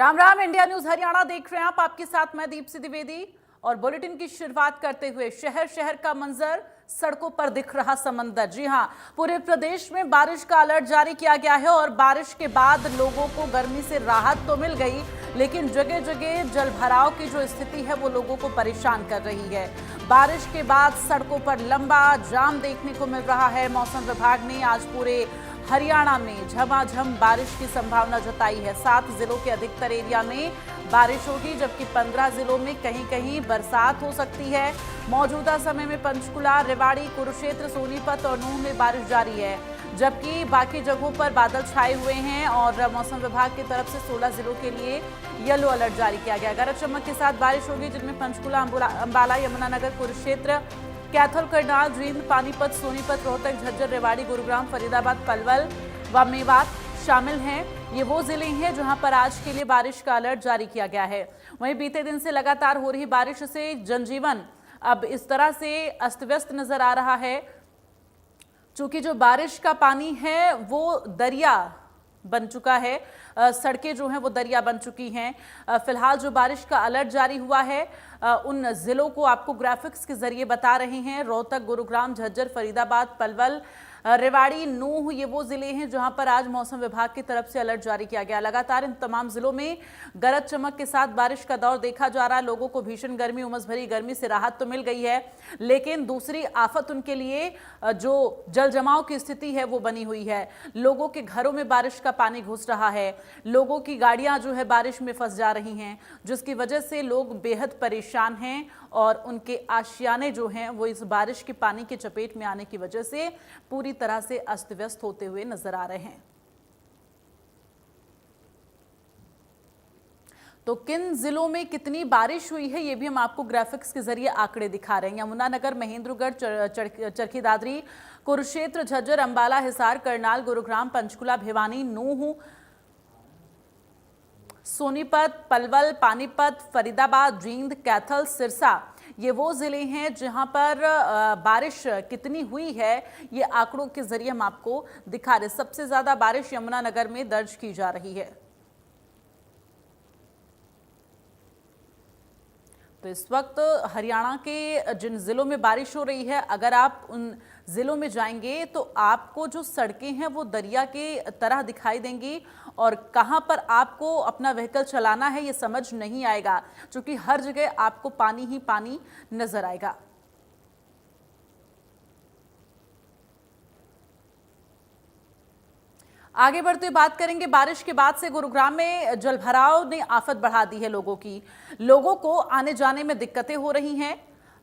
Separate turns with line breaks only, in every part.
Ram Ram, India news Haryana देख रहे हैं आप। आपके साथ मैं दीप्ति द्विवेदी और बुलेटिन की शुरुआत करते हुए शहर शहर का मंजर, सड़कों पर दिख रहा समंदर। जी हां, पूरे प्रदेश में बारिश का अलर्ट जारी किया गया है और बारिश के बाद लोगों को गर्मी से राहत तो मिल गई, लेकिन जगह जगह जलभराव की जो स्थिति है वो लोगों को परेशान कर रही है। बारिश के बाद सड़कों पर लंबा जाम देखने को मिल रहा है। मौसम विभाग ने आज पूरे हरियाणा में झमाझम बारिश की संभावना जताई है। 7 जिलों के अधिकतर एरिया में बारिश होगी, जबकि 15 जिलों में कहीं कहीं बरसात हो सकती है। मौजूदा समय में पंचकुला, रेवाड़ी, कुरुक्षेत्र, सोनीपत और नूंह में बारिश जारी है, जबकि बाकी जगहों पर बादल छाए हुए हैं और मौसम विभाग की तरफ से 16 जिलों के लिए येलो अलर्ट जारी किया गया। गरज चमक के साथ बारिश होगी, जिनमें पंचकुला, अंबाला, यमुनानगर, कुरुक्षेत्र, कैथल, करनाल, जींद, पानीपत, सोनीपत, रोहतक, झज्जर, रेवाड़ी, गुरुग्राम, फरीदाबाद, पलवल व मेवात शामिल हैं। ये वो जिले हैं जहां पर आज के लिए बारिश का अलर्ट जारी किया गया है। वहीं बीते दिन से लगातार हो रही बारिश से जनजीवन अब इस तरह से अस्त व्यस्त नजर आ रहा है, चूंकि जो बारिश का पानी है वो दरिया बन चुका है। सड़कें जो हैं वो दरिया बन चुकी हैं। फिलहाल जो बारिश का अलर्ट जारी हुआ है उन जिलों को आपको ग्राफिक्स के जरिए बता रहे हैं। रोहतक, गुरुग्राम, झज्जर, फरीदाबाद, पलवल, रेवाड़ी, नूंह, ये वो जिले हैं जहां पर आज मौसम विभाग की तरफ से अलर्ट जारी किया गया। लगातार इन तमाम जिलों में गरज चमक के साथ बारिश का दौर देखा जा रहा है। लोगों को भीषण गर्मी, उमस भरी गर्मी से राहत तो मिल गई है, लेकिन दूसरी आफत उनके लिए जो जल जमाव की स्थिति है वो बनी हुई है। लोगों के घरों में बारिश का पानी घुस रहा है, लोगों की गाड़ियां जो है बारिश में फंस जा रही हैं, जिसकी वजह से लोग बेहद परेशान हैं और उनके आशियाने जो हैं वो इस बारिश के पानी की चपेट में आने की वजह से पूरी तरह से अस्त व्यस्त होते हुए नजर आ रहे हैं। तो किन जिलों में कितनी बारिश हुई है ये भी हम आपको ग्राफिक्स के जरिए आंकड़े दिखा रहे हैं। यमुनानगर, महेंद्रगढ़, चरखी दादरी, कुरुक्षेत्र, झज्जर, अंबाला, हिसार, करनाल, गुरुग्राम, पंचकुला, भिवानी, नूंह, सोनीपत, पलवल, पानीपत, फरीदाबाद, जींद, कैथल, सिरसा, ये वो जिले हैं जहां पर बारिश कितनी हुई है ये आंकड़ों के जरिए हम आपको दिखा रहे हैं। सबसे ज्यादा बारिश यमुनानगर में दर्ज की जा रही है। तो इस वक्त हरियाणा के जिन जिलों में बारिश हो रही है, अगर आप उन जिलों में जाएंगे तो आपको जो सड़कें हैं वो दरिया के तरह दिखाई देंगी और कहां पर आपको अपना व्हीकल चलाना है ये समझ नहीं आएगा, क्योंकि हर जगह आपको पानी ही पानी नजर आएगा। आगे बढ़ते हुए बात करेंगे, बारिश के बाद से गुरुग्राम में जलभराव ने आफत बढ़ा दी है लोगों की। लोगों को आने जाने में दिक्कतें हो रही हैं।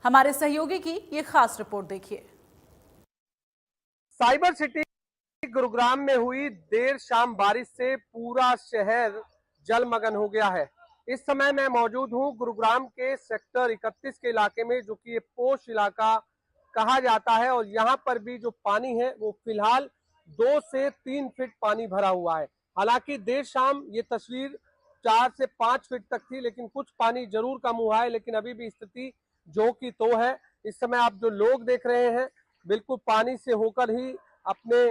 हमारे सहयोगी की ये खास रिपोर्ट देखिए।
साइबर सिटी गुरुग्राम में हुई देर शाम बारिश से पूरा शहर जलमग्न हो गया है। इस समय मैं मौजूद हूं गुरुग्राम के सेक्टर 31 के इलाके में, जो कि ये पोश इलाका कहा जाता है, और यहाँ पर भी जो पानी है वो फिलहाल 2 से 3 फीट पानी भरा हुआ है। हालांकि देर शाम ये तस्वीर 4 से 5 फीट तक थी, लेकिन कुछ पानी जरूर कम हुआ है, लेकिन अभी भी स्थिति जो की तो है। इस समय आप जो लोग देख रहे हैं बिल्कुल पानी से होकर ही अपने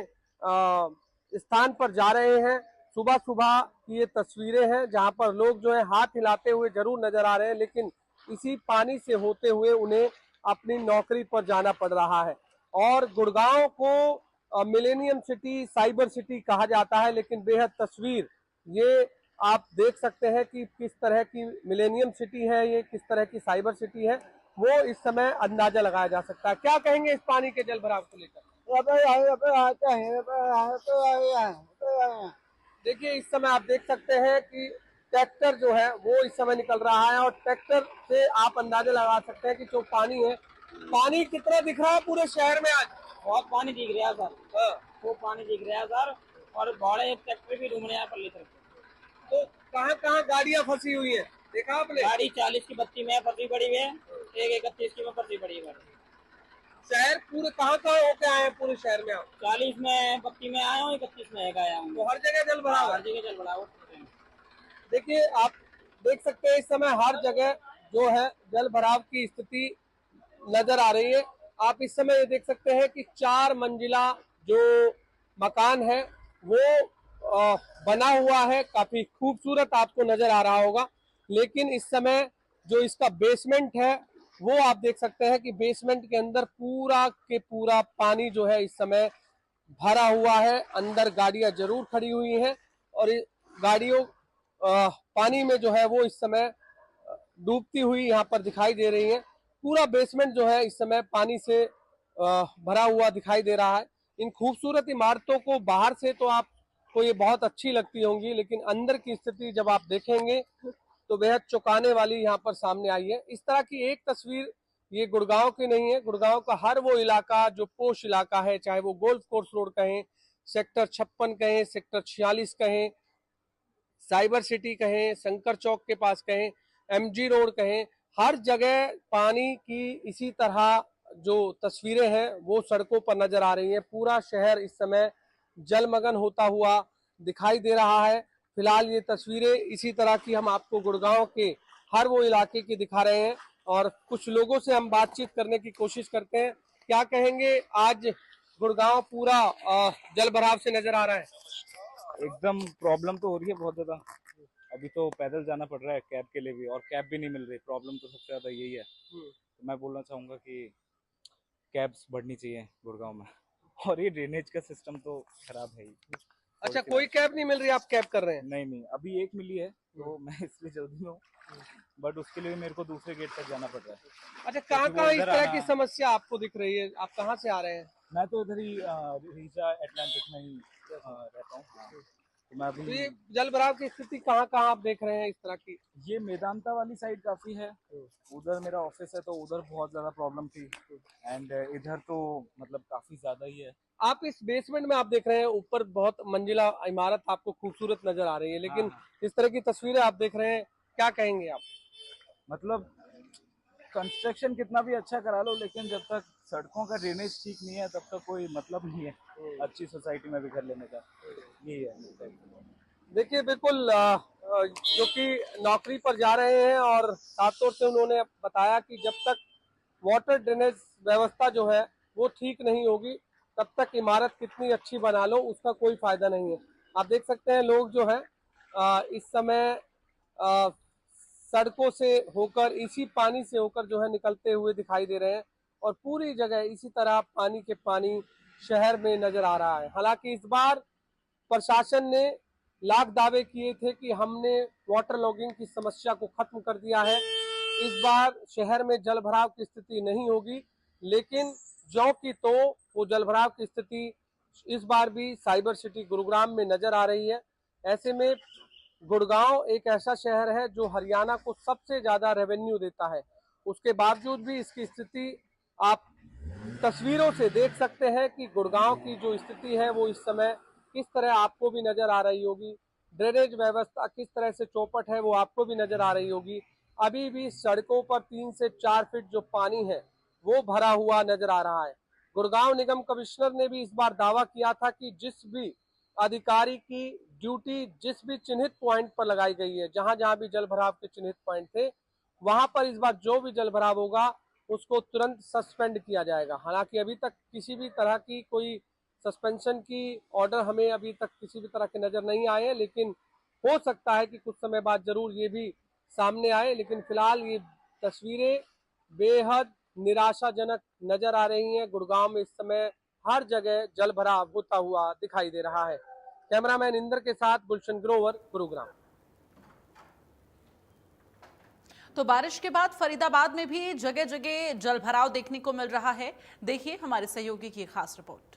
स्थान पर जा रहे हैं। सुबह सुबह की ये तस्वीरें हैं जहां पर लोग जो है हाथ हिलाते हुए जरूर नजर आ रहे हैं, लेकिन इसी पानी से होते हुए उन्हें अपनी नौकरी पर जाना पड़ रहा है। और गुड़गांव को मिलेनियम सिटी, साइबर सिटी कहा जाता है, लेकिन बेहद तस्वीर ये आप देख सकते हैं कि किस तरह की मिलेनियम सिटी है, ये किस तरह की साइबर सिटी है, वो इस समय अंदाजा लगाया जा सकता है। क्या कहेंगे इस पानी के जल भराव को लेकर? देखिए, इस समय आप देख सकते हैं कि ट्रैक्टर जो है वो इस समय निकल रहा है, और ट्रैक्टर से आप अंदाजा लगा सकते हैं कि जो पानी है, पानी कितना दिख रहा है पूरे शहर में आज।
बहुत पानी दिख रहा है सर।
हाँ।
वो पानी दिख रहा है सर, और बड़े ट्रैक्टर भी घूम रहे हैं पल्ली तरफ।
तो कहाँ कहाँ गाड़ियाँ फंसी हुई है देखा आपने?
गाड़ी 40 की बत्ती में फंसी पड़ी है, एक 31 की में फंसी पड़ी है गाड़ी।
शहर पूरे कहाँ होके आए हैं पूरे शहर में आप?
40 में बत्ती में आया हूँ, 31 में एक आया हूँ।
तो हर जगह जल भराव,
हर जगह जल भराव।
देखिए आप देख सकते हैं इस समय हर जगह जो है जल भराव की स्थिति नजर आ रही है। आप इस समय ये देख सकते हैं कि 4 मंजिला जो मकान है वो बना हुआ है, काफी खूबसूरत आपको नजर आ रहा होगा। लेकिन इस समय जो इसका बेसमेंट है वो आप देख सकते हैं कि बेसमेंट के अंदर पूरा के पूरा पानी जो है इस समय भरा हुआ है। अंदर गाड़ियां जरूर खड़ी हुई हैं और गाड़ियों पानी में जो है वो इस समय डूबती हुई यहाँ पर दिखाई दे रही है। पूरा बेसमेंट जो है इस समय पानी से भरा हुआ दिखाई दे रहा है। इन खूबसूरत इमारतों को बाहर से तो आपको ये बहुत अच्छी लगती होंगी, लेकिन अंदर की स्थिति जब आप देखेंगे तो बेहद चौंकाने वाली यहाँ पर सामने आई है। इस तरह की एक तस्वीर ये गुड़गांव की नहीं है। गुड़गांव का हर वो इलाका जो पोश इलाका है, चाहे वो गोल्फ कोर्स रोड कहें, सेक्टर 56 कहें, सेक्टर 46 कहें, साइबर सिटी कहें, शंकर चौक के पास कहें, एमजी रोड कहें, हर जगह पानी की इसी तरह जो तस्वीरें हैं वो सड़कों पर नजर आ रही हैं। पूरा शहर इस समय जलमग्न होता हुआ दिखाई दे रहा है। फिलहाल ये तस्वीरें इसी तरह की हम आपको गुड़गांव के हर वो इलाके की दिखा रहे हैं और कुछ लोगों से हम बातचीत करने की कोशिश करते हैं। क्या कहेंगे, आज गुड़गांव पूरा जल भराव से नजर आ रहा है?
एकदम प्रॉब्लम तो हो रही है बहुत ज्यादा। अभी तो पैदल जाना पड़ रहा है कैब के लिए भी, और कैब भी नहीं मिल रही। प्रॉब्लम तो सबसे ज्यादा यही है। तो मैं बोलना चाहूंगा कि कैब्स बढ़नी चाहिए गुड़गांव में। और ये ड्रेनेज का सिस्टम तो खराब है ही।
अच्छा, कोई कैब नहीं मिल रही, आप कैब कर रहे हैं?
नहीं, अभी एक मिली है तो मैं इसलिए जल्दी में हूँ, बट उसके लिए मेरे को दूसरे गेट तक जाना पड़ रहा है।
अच्छा, कहाँ कहाँ इस तरह की समस्या आपको दिख रही है? आप कहाँ से आ रहे हैं?
मैं तो इधर ही रीचा एटलांटिक में ही रहता हूँ। तो मैं अभी
तो ये जल भराव की स्थिति कहाँ कहाँ आप देख रहे हैं इस तरह की?
ये मेदांता वाली साइड काफी है। उधर मेरा ऑफिस है तो उधर बहुत ज्यादा प्रॉब्लम थी, एंड इधर तो मतलब काफी ज्यादा ही है।
आप इस बेसमेंट में आप देख रहे हैं, ऊपर बहुत मंजिला इमारत आपको खूबसूरत नजर आ रही है, लेकिन इस तरह की तस्वीरें आप देख रहे हैं, क्या कहेंगे आप?
मतलब कंस्ट्रक्शन कितना भी अच्छा करा लो, लेकिन जब तक सड़कों का ड्रेनेज ठीक नहीं है तब तक कोई मतलब नहीं है अच्छी सोसाइटी में भी घर लेने का। यही है।
देखिए, बिल्कुल जो कि नौकरी पर जा रहे हैं और साफ तौर से उन्होंने बताया कि जब तक वाटर ड्रेनेज व्यवस्था जो है वो ठीक नहीं होगी तब तक इमारत कितनी अच्छी बना लो उसका कोई फायदा नहीं है। आप देख सकते हैं लोग जो है इस समय सड़कों से होकर, इसी पानी से होकर जो है निकलते हुए दिखाई दे रहे हैं और पूरी जगह इसी तरह पानी के पानी शहर में नजर आ रहा है। हालांकि इस बार प्रशासन ने लाख दावे किए थे कि हमने वाटर लॉगिंग की समस्या को खत्म कर दिया है, इस बार शहर में जल भराव की स्थिति नहीं होगी, लेकिन ज्यों की तो वो जल भराव की स्थिति इस बार भी साइबर सिटी गुरुग्राम में नजर आ रही है। ऐसे में गुड़गांव एक ऐसा शहर है जो हरियाणा को सबसे ज्यादा रेवेन्यू देता है, उसके बावजूद भी इसकी स्थिति आप तस्वीरों से देख सकते हैं कि गुड़गांव की जो स्थिति है वो इस समय किस तरह आपको भी नजर आ रही होगी। ड्रेनेज व्यवस्था किस तरह से चौपट है वो आपको भी नजर आ रही होगी। अभी भी सड़कों पर 3 से 4 फीट जो पानी है वो भरा हुआ नजर आ रहा है। गुड़गांव निगम कमिश्नर ने भी इस बार दावा किया था कि जिस भी अधिकारी की ड्यूटी जिस भी चिन्हित पॉइंट पर लगाई गई है, जहां जहां भी जल भराव के चिन्हित पॉइंट थे, वहां पर इस बार जो भी जल भराव होगा उसको तुरंत सस्पेंड किया जाएगा। हालांकि अभी तक किसी भी तरह की कोई सस्पेंशन की ऑर्डर हमें अभी तक किसी भी तरह के नजर नहीं आए हैं, लेकिन हो सकता है कि कुछ समय बाद जरूर ये भी सामने आए। लेकिन फिलहाल ये तस्वीरें बेहद निराशाजनक नजर आ रही हैं। गुड़गांव में इस समय हर जगह जल भराव होता हुआ दिखाई दे रहा है। कैमरामैन इंदर के साथ गुलशन ग्रोवर, गुरुग्राम।
तो बारिश के बाद फरीदाबाद में भी जगह जगह जलभराव देखने को मिल रहा है। देखिए हमारे सहयोगी की खास रिपोर्ट।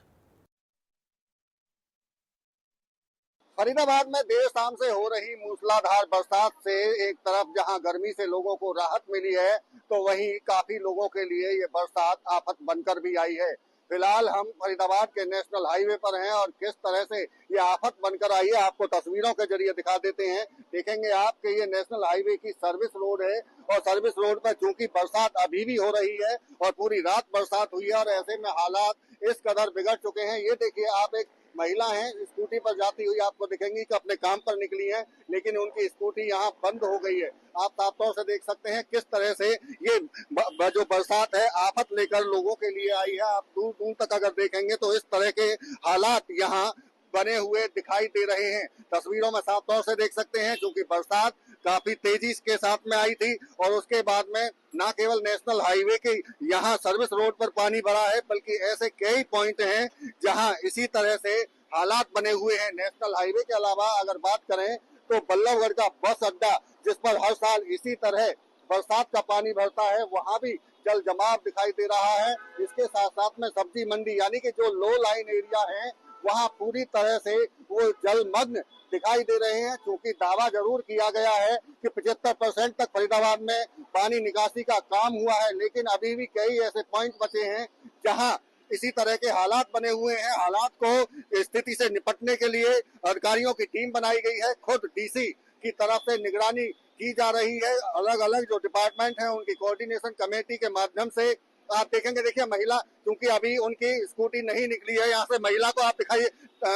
फरीदाबाद में देर शाम से हो रही मूसलाधार बरसात से एक तरफ जहां गर्मी से लोगों को राहत मिली है, तो वहीं काफी लोगों के लिए ये बरसात आफत बनकर भी आई है। फिलहाल हम फरीदाबाद के नेशनल हाईवे पर हैं और किस तरह से ये आफत बनकर आई है आपको तस्वीरों के जरिए दिखा देते हैं। देखेंगे आप कि ये नेशनल हाईवे की सर्विस रोड है और सर्विस रोड पर चूंकि बरसात अभी भी हो रही है और पूरी रात बरसात हुई है और ऐसे में हालात इस कदर बिगड़ चुके हैं। ये देखिए आप, एक महिला हैं स्कूटी पर जाती हुई आपको दिखेंगी कि अपने काम पर निकली हैं, लेकिन उनकी स्कूटी यहाँ बंद हो गई है। आप साफ तौर से देख सकते हैं किस तरह से ये जो बरसात है आफत लेकर लोगों के लिए आई है। आप दूर दूर तक अगर देखेंगे तो इस तरह के हालात यहाँ बने हुए दिखाई दे रहे हैं। तस्वीरों में साफ तौर से देख सकते हैं, क्योंकि बरसात काफी तेजी के साथ में आई थी और उसके बाद में न केवल नेशनल हाईवे के यहाँ सर्विस रोड पर पानी भरा है, बल्कि ऐसे कई पॉइंट हैं जहाँ इसी तरह से हालात बने हुए हैं। नेशनल हाईवे के अलावा अगर बात करें तो बल्लभगढ़ का बस अड्डा, जिस पर हर साल इसी तरह बरसात का पानी भरता है, वहाँ भी जल जमाव दिखाई दे रहा है। इसके साथ साथ में सब्जी मंडी यानी कि जो लो लाइन एरिया है, वहाँ पूरी तरह से वो जलमग्न दिखाई दे रहे हैं। क्योंकि दावा जरूर किया गया है कि 75% तक फरीदाबाद में पानी निकासी का काम हुआ है, लेकिन अभी भी कई ऐसे पॉइंट बचे हैं जहाँ इसी तरह के हालात बने हुए हैं। हालात को स्थिति से निपटने के लिए अधिकारियों की टीम बनाई गई है। खुद डीसी की तरफ से निगरानी की जा रही है। अलग अलग जो डिपार्टमेंट हैं उनकी कोऑर्डिनेशन कमेटी के माध्यम से आप देखेंगे। देखिए महिला, क्योंकि अभी उनकी स्कूटी नहीं निकली है, यहाँ से महिला को आप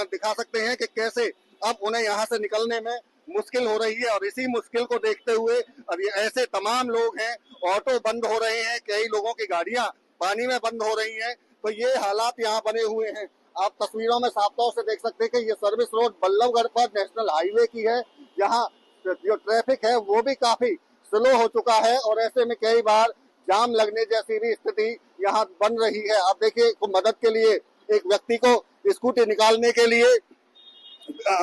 दिखा सकते हैं कि कैसे अब उन्हें यहाँ से निकलने में मुश्किल हो रही है। और इसी मुश्किल को देखते हुए अब ये ऐसे तमाम लोग हैं, ऑटो बंद हो रहे हैं, कई लोगों की गाड़ियां पानी में बंद हो रही हैं। तो ये हालात यहाँ बने हुए हैं। आप तस्वीरों में साफ तौर से देख सकते हैं कि ये सर्विस रोड बल्लभगढ़ पर नेशनल हाईवे की है। यहाँ जो ट्रैफिक है वो भी काफी स्लो हो चुका है और ऐसे में कई बार जाम लगने जैसी भी स्थिति यहाँ बन रही है। आप देखिए, मदद के लिए एक व्यक्ति को स्कूटी निकालने के लिए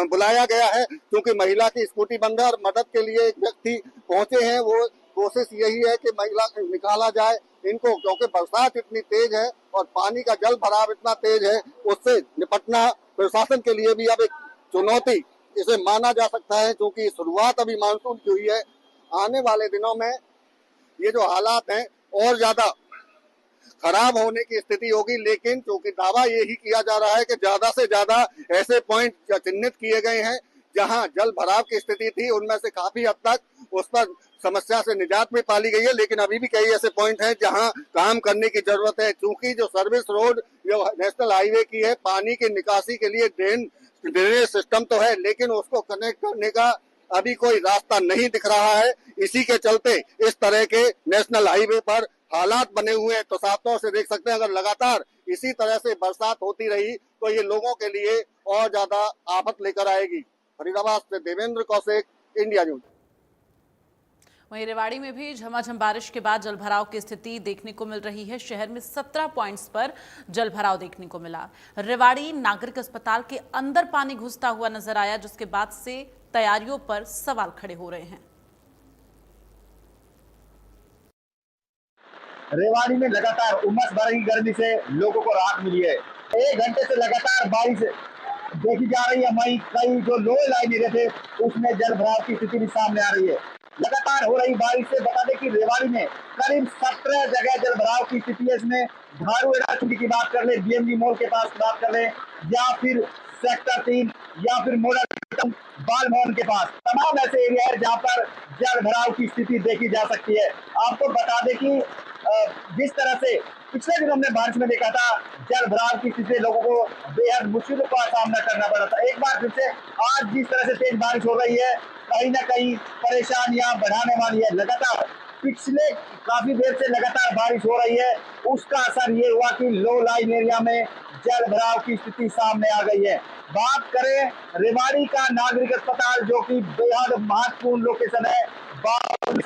बुलाया गया है, क्योंकि महिला की स्कूटी बंद है और मदद के लिए एक व्यक्ति पहुंचे हैं। वो कोशिश यही है कि महिला निकाला जाए इनको, क्योंकि बरसात इतनी तेज है और पानी का जल भराव इतना तेज है, उससे निपटना प्रशासन के लिए भी अब एक चुनौती इसे माना जा सकता है। क्योंकि शुरुआत अभी मानसून की हुई है, आने वाले दिनों में ये जो हालात हैं और ज्यादा खराब होने की स्थिति होगी। लेकिन क्योंकि दावा यही किया जा रहा है कि ज्यादा से ज्यादा ऐसे पॉइंट चिन्हित किए गए हैं जहां जल भराव की स्थिति थी, उनमें से काफी हद तक उस पर समस्या से निजात भी पाली गई है। लेकिन अभी भी कई ऐसे पॉइंट हैं जहां काम करने की जरूरत है। क्योंकि जो सर्विस रोड जो नेशनल हाईवे की है, पानी की निकासी के लिए ड्रेनेज सिस्टम तो है, लेकिन उसको कनेक्ट करने का अभी कोई रास्ता नहीं दिख रहा है। इसी के चलते इस तरह के नेशनल हाईवे पर हालात बने हुए हैं। तो साफ तौर से देख सकते हैं, अगर लगातार इसी तरह से बरसात होती रही तो ये लोगों के लिए और ज्यादा आफत लेकर आएगी। फरीदाबाद से देवेंद्र कौशिक, इंडिया न्यूज।
वहीं रेवाड़ी में भी झमाझम बारिश के बाद जलभराव की स्थिति देखने को मिल रही है। शहर में 17 पॉइंट्स पर जलभराव देखने को मिला। रेवाड़ी नागरिक अस्पताल के अंदर पानी घुसता हुआ नजर आया, जिसके बाद से तैयारियों पर सवाल खड़े हो रहे हैं।
रेवाड़ी में लगातार उमस भरी गर्मी से लोगों को राहत मिली है। 1 घंटे से लगातार बारिश देखी जा रही है। वहीं कई जो लो लाइन एरिया थे उसमें जल भराव की स्थिति भी सामने आ रही है। लगातार हो रही बारिश से बता दें कि रेवाड़ी में करीब 17 जगह जल भराव की स्थिति है। इसमें धारू एडाचुटी की बात कर ले, बीएमजी मॉल के पास बात कर ले, या फिर सेक्टर 3 या फिर मॉडल बाल भवन के पास, तमाम ऐसे एरिया है जहाँ पर जल भराव की स्थिति देखी जा सकती है। आपको बता दें कि जिस तरह से पिछले दिन हमने बारिश में देखा था, जल भराव की स्थिति से लोगों को बेहद मुश्किलों का सामना करना पड़ा था। एक बार फिर से आज जिस तरह से तेज बारिश हो रही है, कहीं ना कहीं परेशानियां बढ़ाने वाली है। लगातार पिछले काफी देर से लगातार बारिश हो रही है, उसका असर ये हुआ कि लो लाइन एरिया में जल भराव की स्थिति सामने आ गई है। बात करें रेवाड़ी का नागरिक अस्पताल, जो कि बेहद महत्वपूर्ण लोकेशन है,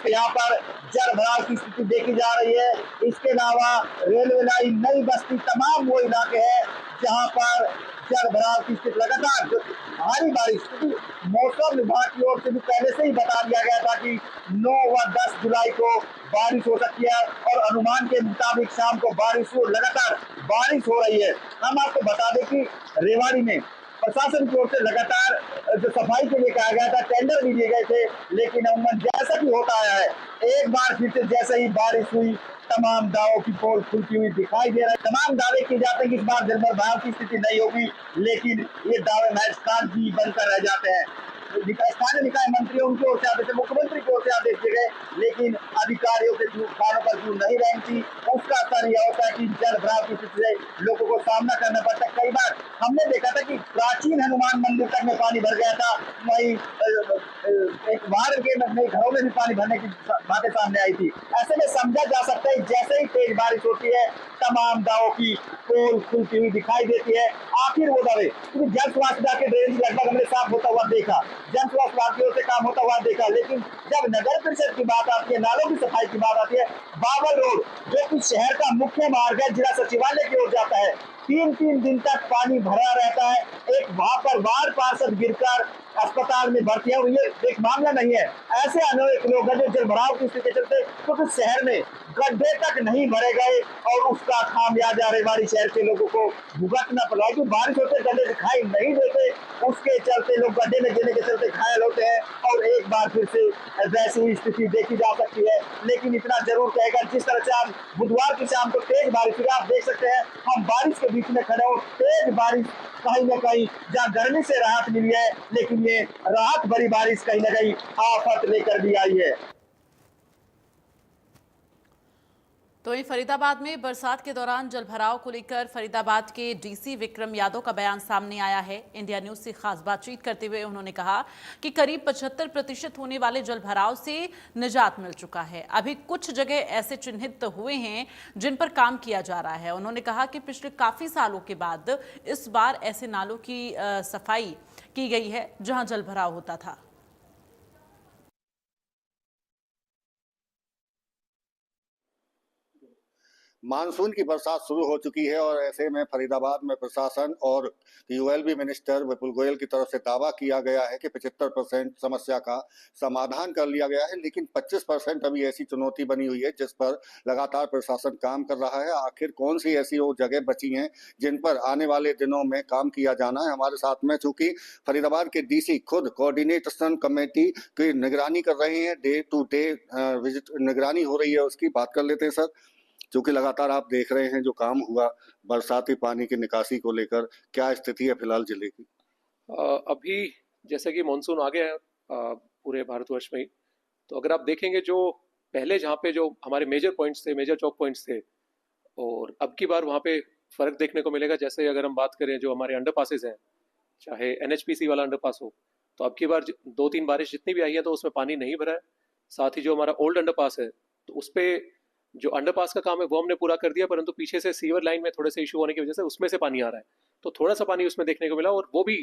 यहाँ पर जल भराव की स्थिति देखी जा रही है। इसके अलावा रेलवे लाइन, नई बस्ती, तमाम वो इलाके हैं जहाँ पर जल भराव की स्थिति लगातार भारी बारिश, क्योंकि मौसम विभाग की ओर से भी पहले से ही बता दिया गया था कि 9 व 10 जुलाई को बारिश हो सकती है और अनुमान के मुताबिक शाम को बारिश हो, लगातार बारिश हो रही है। हम आपको बता दें कि रेवाड़ी में प्रशासन की ओर से लगातार जो सफाई के लिए कहा गया था, टेंडर भी दिए गए थे, लेकिन अमूमन जैसा कि होता आया है, एक बार फिर से जैसे ही बारिश हुई, तमाम दावों की पोल खुलती हुई दिखाई दे रहा है। तमाम दावे किए जाते हैं कि इस बार जल भराव की स्थिति नहीं होगी, लेकिन ये दावे महज कागजी बनकर रह जाते हैं। स्थानीय निकाय मंत्री उनकी ओर से आदेश, मुख्यमंत्री की ओर से आदेश दिए गए, लेकिन अधिकारियों के खानों पर जो नहीं रही थी, उसका असर यह होता है कि जल भराव की स्थिति से लोगों को सामना करना पड़ता है। कई बार हमने देखा था कि प्राचीन हनुमान मंदिर तक में पानी भर गया था। वहीं एक वार्ड के नए घरों में भी पानी भरने की बातें सामने आई थी। ऐसे में समझा जा सकता है जैसे ही तेज बारिश होती है तमाम दावों की पोल खुलती हुई दिखाई देती है। आखिर वो दावे क्योंकि जन स्वास्थ्य विभाग के ड्रेनेज लगभग हमने साफ होता हुआ देखा, जन स्वास्थ्य विभाग की ओर से काम होता हुआ देखा, लेकिन जब नगर परिषद की बात आती है, नालों की सफाई की बात आती है, बावल रोड जो कि शहर का मुख्य मार्ग है जिला सचिवालय की ओर जाता है, 3-3 दिन तक पानी भरा रहता है। एक वहां पर वार्ड पार्षद गिरकर अस्पताल में भर्ती है, ये एक मामला नहीं है। ऐसे अनेक लोग हैं जो जलभराव की स्थिति के चलते क्योंकि शहर में गड्ढे तक नहीं भरे गए और उसका खामियाजा रेवाड़ी शहर के लोगों को भुगतना पड़ा है। क्योंकि बारिश होते गड्ढे दिखाई नहीं देते, उसके चलते लोग गड्ढे में गिरने के चलते घायल होते हैं और एक बार फिर से वैसी ही स्थिति देखी जा सकती है। लेकिन इतना जरूर कहेगा, जिस तरह से आज बुधवार की शाम को तेज बारिश हुई, आप देख सकते हैं हम बारिश के बीच में खड़े हो, तेज बारिश कहीं न कहीं जहाँ गर्मी से राहत मिली है, लेकिन ये राहत भरी बारिश कहीं न कहीं आफत लेकर भी आई है।
तो वहीं फरीदाबाद में बरसात के दौरान जलभराव को लेकर फरीदाबाद के डीसी विक्रम यादव का बयान सामने आया है। इंडिया न्यूज से खास बातचीत करते हुए उन्होंने कहा कि करीब 75% होने वाले जलभराव से निजात मिल चुका है। अभी कुछ जगह ऐसे चिन्हित हुए हैं जिन पर काम किया जा रहा है। उन्होंने कहा कि पिछले काफी सालों के बाद इस बार ऐसे नालों की सफाई की गई है जहां जलभराव होता था।
मानसून की बरसात शुरू हो चुकी है और ऐसे में फरीदाबाद में प्रशासन और यूएलबी मिनिस्टर विपुल गोयल की तरफ से दावा किया गया है कि 75% समस्या का समाधान कर लिया गया है, लेकिन 25% अभी ऐसी चुनौती बनी हुई है जिस पर लगातार प्रशासन काम कर रहा है। आखिर कौन सी ऐसी वो जगह बची हैं जिन पर आने वाले दिनों में काम किया जाना है। हमारे साथ में चूंकि फरीदाबाद के डीसी खुद कोऑर्डिनेशन कमेटी की निगरानी कर रहे हैं, डे टू डे विजिट निगरानी हो रही है, उसकी बात कर लेते हैं। सर, क्योंकि लगातार आप देख रहे हैं जो काम हुआ बरसाती पानी की निकासी को लेकर, क्या स्थिति है फिलहाल जिले की?
अभी जैसे कि मानसून आ गया है पूरे भारतवर्ष में ही, तो अगर आप देखेंगे जो पहले जहाँ पे जो हमारे मेजर पॉइंट्स थे, मेजर चौक पॉइंट्स थे, और अब की बार वहाँ पे फर्क देखने को मिलेगा। जैसे अगर हम बात करें जो हमारे अंडरपासेस हैं, चाहे एनएचपीसी वाला अंडरपास हो, तो अब की बार 2-3 बारिश जितनी भी आई है तो उसमें पानी नहीं भरा है। साथ ही जो हमारा ओल्ड अंडरपास है, तो उस पर जो अंडरपास का काम है वो हमने पूरा कर दिया, परंतु पीछे से सीवर लाइन में थोड़े से इशू होने की वजह से उसमें से पानी आ रहा है, तो थोड़ा सा पानी उसमें देखने को मिला और वो भी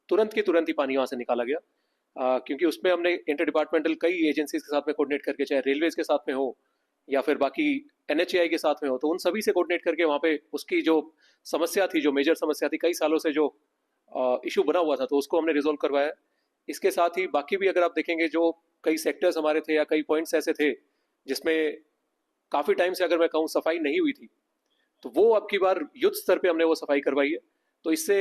तुरंत की तुरंत ही पानी वहाँ से निकाला गया। क्योंकि उसमें हमने इंटर डिपार्टमेंटल कई एजेंसीज के साथ में कोऑर्डिनेट करके, चाहे रेलवेज के साथ में हो या फिर बाकी एनएचएआई के साथ में हो, तो उन सभी से कोऑर्डिनेट करके वहाँ पे उसकी जो समस्या थी, जो मेजर समस्या थी, कई सालों से जो इशू बना हुआ था, तो उसको हमने रिजोल्व करवाया। इसके साथ ही बाकी भी अगर आप देखेंगे जो कई सेक्टर्स हमारे थे या कई पॉइंट्स ऐसे थे जिसमें काफ़ी टाइम से अगर मैं कहूँ सफाई नहीं हुई थी, तो वो अब की बार युद्ध स्तर पे हमने वो सफाई करवाई है। तो इससे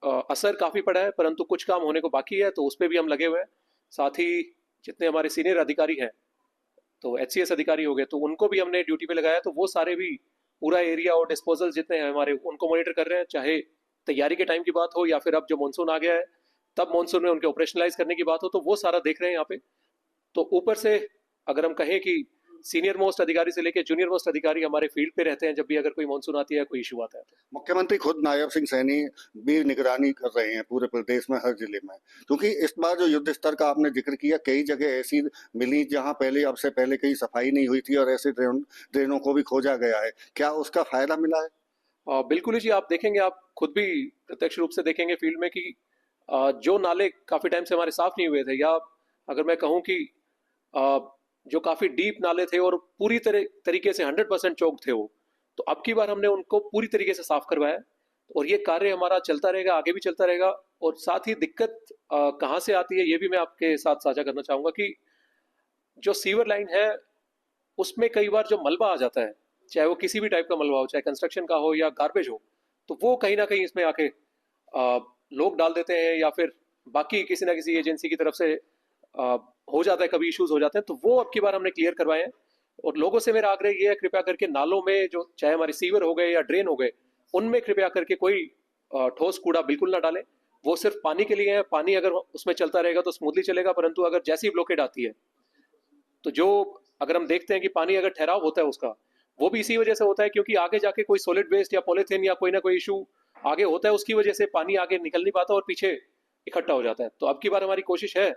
असर काफ़ी पड़ा है, परंतु कुछ काम होने को बाकी है, तो उस पर भी हम लगे हुए हैं। साथ ही जितने हमारे सीनियर अधिकारी हैं, तो एचसीएस अधिकारी हो गए, तो उनको भी हमने ड्यूटी पे लगाया, तो वो सारे भी पूरा एरिया और डिस्पोजल जितने हैं हमारे, उनको मॉनिटर कर रहे हैं। चाहे तैयारी के टाइम की बात हो या फिर अब जो मानसून आ गया है तब मानसून में उनके ऑपरेशनलाइज करने की बात हो, तो वो सारा देख रहे हैं यहाँ पे। तो ऊपर से अगर हम कहें कि सीनियर मोस्ट अधिकारी से लेकर जूनियर मोस्ट अधिकारी हमारे फील्ड पे रहते हैं जब भी अगर कोई मानसून आती है, कोई इशू आता है। तो
मुख्यमंत्री खुद नायब सिंह सैनी भी निगरानी कर रहे हैं पूरे प्रदेश में, हर जिले में, क्योंकि इस बार जो युद्ध स्तर का आपने जिक्र किया, कई जगह ऐसी मिली जहां पहले अब से पहले कहीं सफाई नहीं हुई थी और ऐसे ड्रेनों को भी खोजा गया है। क्या उसका फायदा मिला है?
बिल्कुल जी, आप देखेंगे, आप खुद भी प्रत्यक्ष रूप से देखेंगे फील्ड में कि जो नाले काफ़ी टाइम से हमारे साफ नहीं हुए थे, या अगर मैं कहूँ कि जो काफ़ी डीप नाले थे और पूरी तरीके से 100% चौक थे वो, तो अब की बार हमने उनको पूरी तरीके से साफ करवाया और ये कार्य हमारा चलता रहेगा, आगे भी चलता रहेगा। और साथ ही दिक्कत कहाँ से आती है ये भी मैं आपके साथ साझा करना चाहूँगा कि जो सीवर लाइन है उसमें कई बार जो मलबा आ जाता है, चाहे वो किसी भी टाइप का मलबा हो, चाहे कंस्ट्रक्शन का हो या गार्बेज हो, तो वो कहीं ना कहीं इसमें आके लोग डाल देते हैं या फिर बाकी किसी ना किसी एजेंसी की तरफ से हो जाता है, कभी इश्यूज हो जाते हैं, तो वो अब की बार हमने क्लियर करवाए हैं। और लोगों से मेरा आग्रह ये है, कृपया करके नालों में जो चाहे हमारे सीवर हो गए या ड्रेन हो गए, उनमें कृपया करके कोई ठोस कूड़ा बिल्कुल ना डालें। वो सिर्फ पानी के लिए है, पानी अगर उसमें चलता रहेगा तो स्मूथली चलेगा, परंतु अगर जैसी ब्लॉकेड आती है तो जो अगर हम देखते हैं कि पानी अगर ठहराव होता है उसका, वो भी इसी वजह से होता है क्योंकि आगे जाके कोई सॉलिड वेस्ट या पॉलीथीन या कोई ना कोई इशू आगे होता है, उसकी वजह से पानी आगे निकल नहीं पाता और पीछे इकट्ठा हो जाता है। तो अब की बार हमारी कोशिश है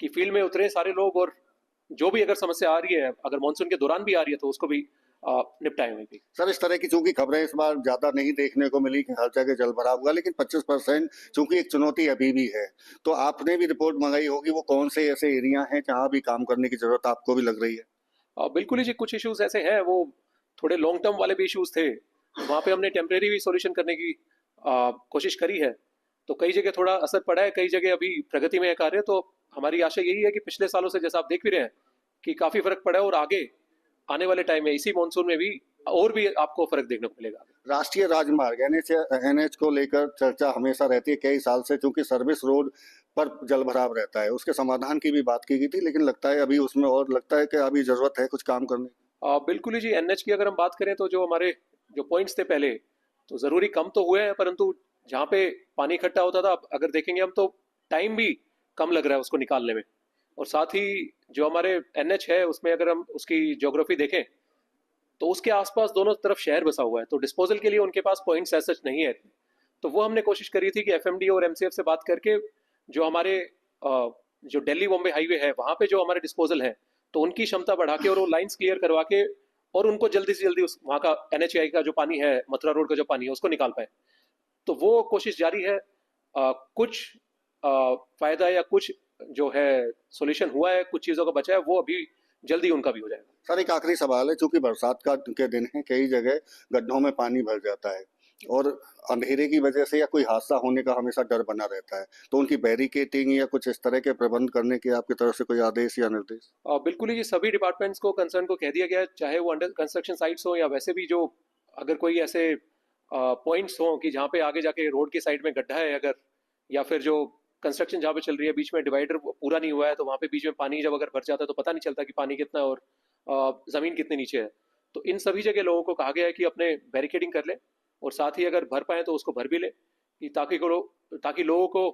कि फील्ड में उतरे सारे लोग, और जो भी अगर समस्या आ रही है, अगर मानसून के दौरान भी आ रही है, तो उसको भी निपटाए हुए भी।
सर, इस तरह की चूंकि खबरें इस बार ज्यादा नहीं देखने को मिली कि हर जगह जल भराव हुआ, लेकिन 25% चूंकि एक चुनौती अभी भी है, तो आपने भी रिपोर्ट मंगाई होगी, वो कौन से ऐसे एरिया हैं जहां भी काम करने की जरूरत आपको भी लग रही है?
बिल्कुल ही जी, कुछ इश्यूज ऐसे हैं, वो थोड़े लॉन्ग टर्म वाले भी इश्यूज थे, वहाँ पे हमने टेम्परेरी भी सॉल्यूशन करने की कोशिश करी है। तो कई जगह थोड़ा असर पड़ा है, कई जगह अभी प्रगति में है कार्य। तो हमारी आशा यही है कि पिछले सालों से जैसा आप देख भी रहे हैं कि काफी फर्क पड़ा है, और आगे आने वाले टाइम में इसी मानसून में भी और भी आपको फर्क देखने को मिलेगा।
राष्ट्रीय राजमार्ग एनएच को लेकर चर्चा हमेशा रहती है कई साल से, क्योंकि सर्विस रोड पर जल भराव रहता है। उसके समाधान की भी बात की गई थी, लेकिन लगता है अभी उसमें और लगता है कि अभी जरूरत है कुछ काम करने की।
बिल्कुल ही जी, एनएच की अगर हम बात करें तो जो हमारे जो पॉइंट्स थे पहले, तो जरूरी कम तो हुए हैं, परंतु जहाँ पे पानी इकट्ठा होता था, अगर देखेंगे हम तो टाइम भी कम लग रहा है उसको निकालने में। और साथ ही जो हमारे एनएच है उसमें अगर हम उसकी ज्योग्राफी देखें तो उसके आसपास दोनों तरफ शहर बसा हुआ है, तो डिस्पोजल के लिए उनके पास पॉइंट्स ऐसे नहीं है। तो वो हमने कोशिश करी थी कि एफएमडी और एमसीएफ से बात करके जो हमारे जो दिल्ली बॉम्बे हाईवे है वहाँ पे जो हमारे डिस्पोजल है, तो उनकी क्षमता बढ़ा के और वो लाइंस क्लियर करवा के और उनको जल्दी से जल्दी उस वहाँ का एनएचआई का जो पानी है, मथुरा रोड का जो पानी है, उसको निकाल पाए। तो वो कोशिश जारी है। कुछ फायदा या कुछ जो है सॉल्यूशन हुआ है, कुछ चीज़ों का बचा है, वो अभी जल्दी उनका भी हो जाएगा।
सर, एक आखिरी सवाल है, चूंकि बरसात के दिन है, कई जगह गड्ढों में पानी भर जाता है और अंधेरे की वजह से या कोई हादसा होने का हमेशा डर बना रहता है, तो उनकी बैरिकेटिंग या कुछ इस तरह के प्रबंध करने के आपकी तरफ से कोई आदेश या निर्देश?
बिल्कुल ही, सभी डिपार्टमेंट्स को कंसर्न को कह दिया गया है, चाहे वो अंडर कंस्ट्रक्शन साइट्स हो या वैसे भी जो अगर कोई ऐसे पॉइंट्स हों कि जहाँ पे आगे जाके रोड की साइड में गड्ढा है अगर, या फिर जो कंस्ट्रक्शन जहाँ पे चल रही है बीच में डिवाइडर पूरा नहीं हुआ है, तो वहाँ पे बीच में पानी जब अगर भर जाता है तो पता नहीं चलता कि पानी कितना है और ज़मीन कितने नीचे है। तो इन सभी जगह लोगों को कहा गया है कि अपने बैरिकेडिंग कर लें, और साथ ही अगर भर पाए तो उसको भर भी लें, कि ताकि लोगों को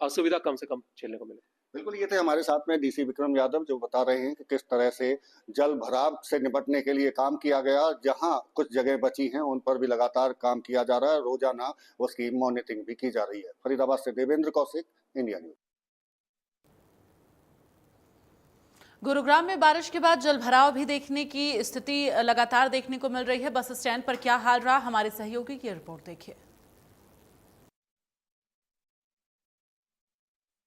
असुविधा कम से कम झेलने को मिले।
बिल्कुल, ये थे हमारे साथ में डीसी विक्रम यादव, जो बता रहे हैं कि किस तरह से जल भराव से निपटने के लिए काम किया गया। जहां कुछ जगह बची हैं उन पर भी लगातार काम किया जा रहा है, रोजाना उसकी मॉनिटरिंग भी की जा रही है। फरीदाबाद से देवेंद्र कौशिक, इंडिया न्यूज।
गुरुग्राम में बारिश के बाद जलभराव भी देखने की स्थिति लगातार देखने को मिल रही है। बस स्टैंड पर क्या हाल रहा, हमारे सहयोगी की रिपोर्ट देखिए।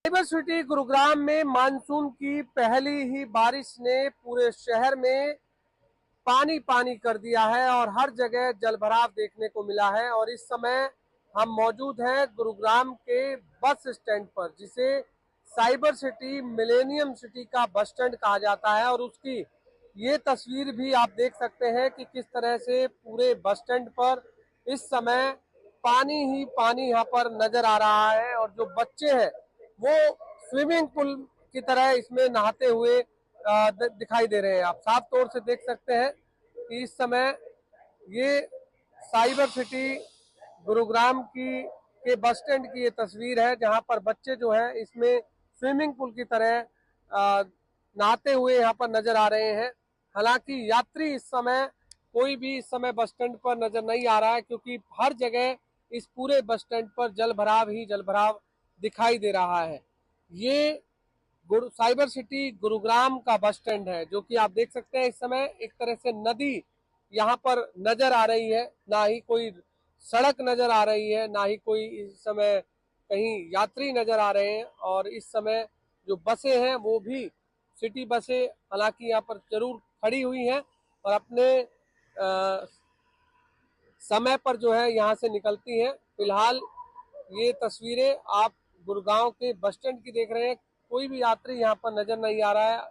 साइबर सिटी गुरुग्राम में मानसून की पहली ही बारिश ने पूरे शहर में पानी पानी कर दिया है और हर जगह जलभराव देखने को मिला है। और इस समय हम मौजूद हैं गुरुग्राम के बस स्टैंड पर, जिसे साइबर सिटी मिलेनियम सिटी का बस स्टैंड कहा जाता है। और उसकी ये तस्वीर भी आप देख सकते हैं कि किस तरह से पूरे बस स्टैंड पर इस समय पानी ही पानी यहाँ पर नजर आ रहा है। और जो बच्चे हैं वो स्विमिंग पूल की तरह इसमें नहाते हुए दिखाई दे रहे हैं। आप साफ तौर से देख सकते हैं कि इस समय ये साइबर सिटी गुरुग्राम के बस स्टैंड की ये तस्वीर है, जहां पर बच्चे जो है इसमें स्विमिंग पूल की तरह नहाते हुए यहाँ पर नजर आ रहे हैं। हालांकि यात्री इस समय कोई भी इस समय बस स्टैंड पर नजर नहीं आ रहा है, क्योंकि हर जगह इस पूरे बस स्टैंड पर जलभराव ही जलभराव दिखाई दे रहा है। ये साइबर सिटी गुरुग्राम का बस स्टैंड है, जो कि आप देख सकते हैं इस समय एक तरह से नदी यहाँ पर नजर आ रही है। ना ही कोई सड़क नजर आ रही है, ना ही कोई इस समय कहीं यात्री नजर आ रहे हैं। और इस समय जो बसें हैं वो भी सिटी बसें हालांकि यहाँ पर जरूर खड़ी हुई हैं और अपने समय पर जो है यहाँ से निकलती हैं। फिलहाल ये तस्वीरें आप गुरुग्राम के बस स्टैंड की देख रहे हैं। कोई भी यात्री यहाँ पर नजर नहीं आ रहा है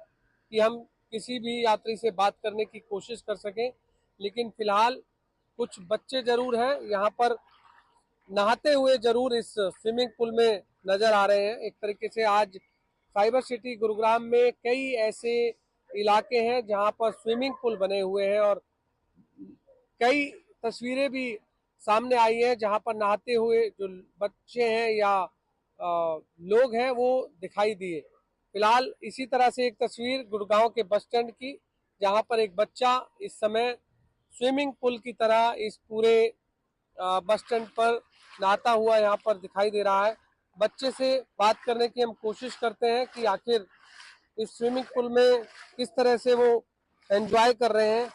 कि हम किसी भी यात्री से बात करने की कोशिश कर सकें, लेकिन फिलहाल कुछ बच्चे जरूर हैं यहाँ पर नहाते हुए जरूर इस स्विमिंग पूल में नजर आ रहे हैं। एक तरीके से आज साइबर सिटी गुरुग्राम में कई ऐसे इलाके हैं जहां पर स्विमिंग पूल बने हुए हैं और कई तस्वीरें भी सामने आई हैं जहां पर नहाते हुए जो बच्चे हैं या लोग हैं वो दिखाई दिए। फिलहाल इसी तरह से एक तस्वीर गुड़गांव के बस स्टैंड की, जहां पर एक बच्चा इस समय स्विमिंग पूल की तरह इस पूरे बस स्टैंड पर नहाता हुआ यहाँ पर दिखाई दे रहा है। बच्चे से बात करने की हम कोशिश करते हैं कि आखिर इस स्विमिंग पूल में किस तरह से वो एंजॉय कर रहे हैं।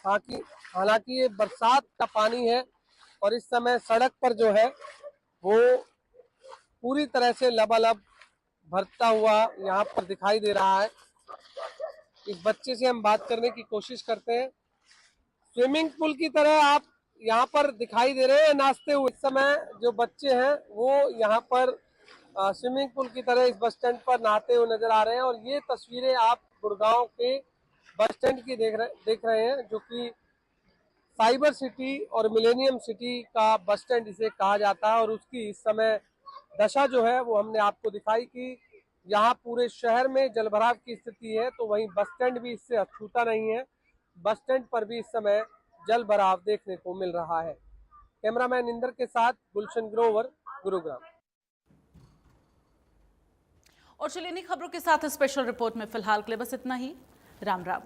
हालांकि ये बरसात का पानी है और इस समय सड़क पर जो है वो पूरी तरह से लबालब भरता हुआ यहाँ पर दिखाई दे रहा है। इस बच्चे से हम बात करने की कोशिश करते हैं। स्विमिंग पूल की तरह आप यहाँ पर दिखाई दे रहे हैं नाचते हुए। इस समय जो बच्चे हैं वो यहाँ पर स्विमिंग पूल की तरह इस बस स्टैंड पर नहाते हुए नजर आ रहे हैं और ये तस्वीरें आप गुड़गांव के बस स्टैंड की देख रहे हैं, जो कि साइबर सिटी और मिलेनियम सिटी का बस स्टैंड इसे कहा जाता है। और उसकी इस समय दशा जो है वो हमने आपको दिखाई कि यहाँ पूरे शहर में जलभराव की स्थिति है, तो वहीं बस स्टैंड भी इससे अछूता नहीं है। बस स्टैंड पर भी इस समय जल भराव देखने को मिल रहा है। कैमरामैन इंदर के साथ गुलशन ग्रोवर, गुरुग्राम।
और चलिए इन्हीं खबरों के साथ स्पेशल रिपोर्ट में फिलहाल के लिए बस इतना ही। राम राम।